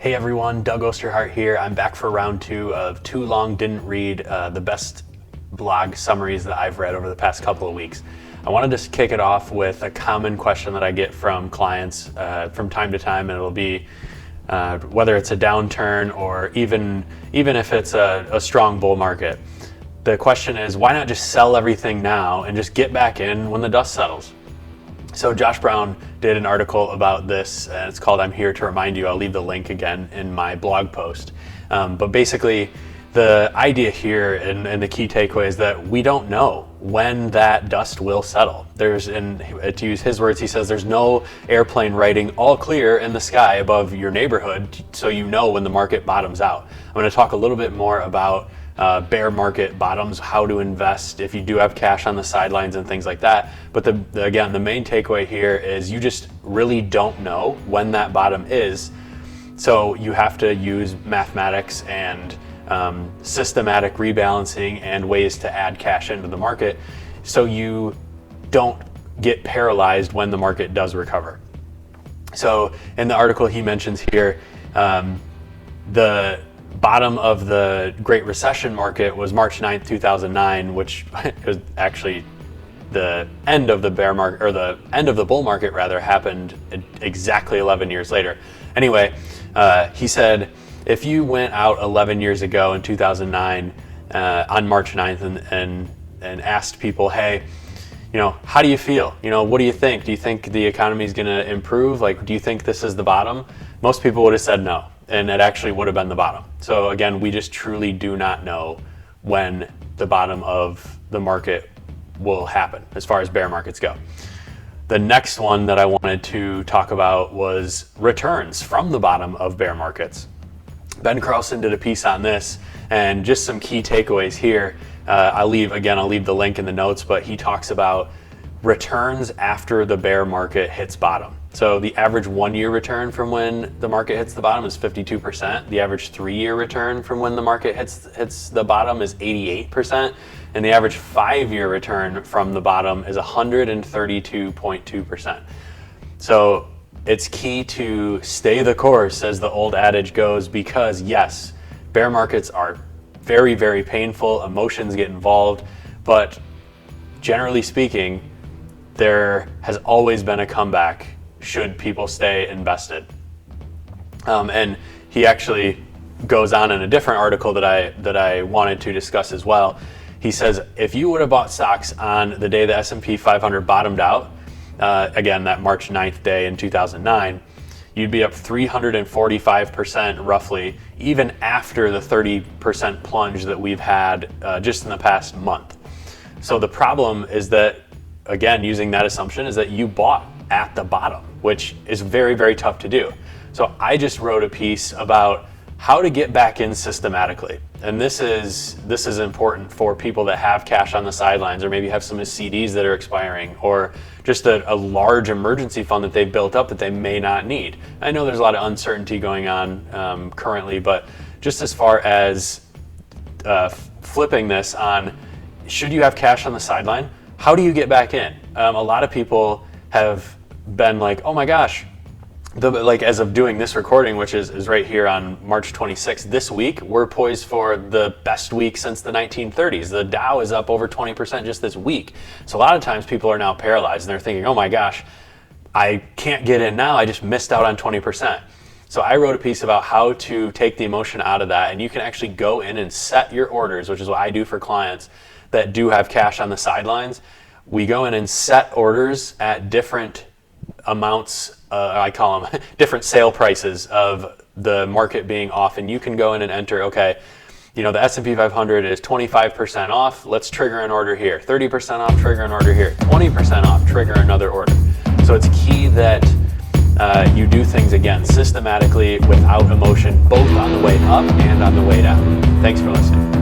Hey everyone, Doug Oosterhart here. I'm back for round 2 of Too Long Didn't Read, the best blog summaries that I've read over the past couple of weeks. I wanted to kick it off with a common question that I get from clients from time to time, and it'll be whether it's a downturn or even if it's a strong bull market. The question is, why not just sell everything now and just get back in when the dust settles? So Josh Brown did an article about this, and it's called I'm Here to Remind You. I'll leave the link again in my blog post. But basically, the idea here and the key takeaway is that we don't know when that dust will settle. To use his words, he says there's no airplane writing all clear in the sky above your neighborhood, so you know when the market bottoms out. I'm going to talk a little bit more about bear market bottoms, how to invest if you do have cash on the sidelines and things like that. But again, the main takeaway here is you just really don't know when that bottom is. So you have to use mathematics and systematic rebalancing and ways to add cash into the market so you don't get paralyzed when the market does recover. So in the article he mentions here, the bottom of the Great Recession market was March 9th, 2009, which was actually the end of the bear market, or the end of the bull market rather, happened exactly 11 years later. Anyway, he said, if you went out 11 years ago in 2009 on March 9th and asked people, hey, how do you feel? What do you think? Do you think the economy is going to improve? Do you think this is the bottom? Most people would have said no, and it actually would have been the bottom. So again, we just truly do not know when the bottom of the market will happen as far as bear markets go. The next one that I wanted to talk about was returns from the bottom of bear markets. Ben Carlson did a piece on this, and just some key takeaways here. I'll leave the link in the notes, but he talks about returns after the bear market hits bottom. So the average 1-year return from when the market hits the bottom is 52%. The average 3-year return from when the market hits the bottom is 88%. And the average 5-year return from the bottom is 132.2%. So it's key to stay the course, as the old adage goes, because yes, bear markets are very, very painful. Emotions get involved, but generally speaking, there has always been a comeback should people stay invested. And he actually goes on in a different article that I wanted to discuss as well. He says, if you would have bought stocks on the day the S&P 500 bottomed out, again, that March 9th day in 2009, you'd be up 345% roughly, even after the 30% plunge that we've had just in the past month. So the problem is that, again, using that assumption, is that you bought at the bottom, which is very, very tough to do. So I just wrote a piece about how to get back in systematically. And this is important for people that have cash on the sidelines, or maybe have some CDs that are expiring, or just a large emergency fund that they've built up that they may not need. I know there's a lot of uncertainty going on currently, but just as far as flipping this on, should you have cash on the sideline? How do you get back in? A lot of people have been like, oh my gosh, as of doing this recording, which is right here on March 26th, this week, we're poised for the best week since the 1930s. The Dow is up over 20% just this week. So a lot of times people are now paralyzed and they're thinking, oh my gosh, I can't get in now. I just missed out on 20%. So I wrote a piece about how to take the emotion out of that, and you can actually go in and set your orders, which is what I do for clients that do have cash on the sidelines. We go in and set orders at different amounts, I call them different sale prices of the market being off, and you can go in and enter, okay, the S&P 500 is 25% off, let's trigger an order here, 30% off, trigger an order here, 20% off, trigger another order. So it's key that you do things, again, systematically without emotion, both on the way up and on the way down. Thanks for listening.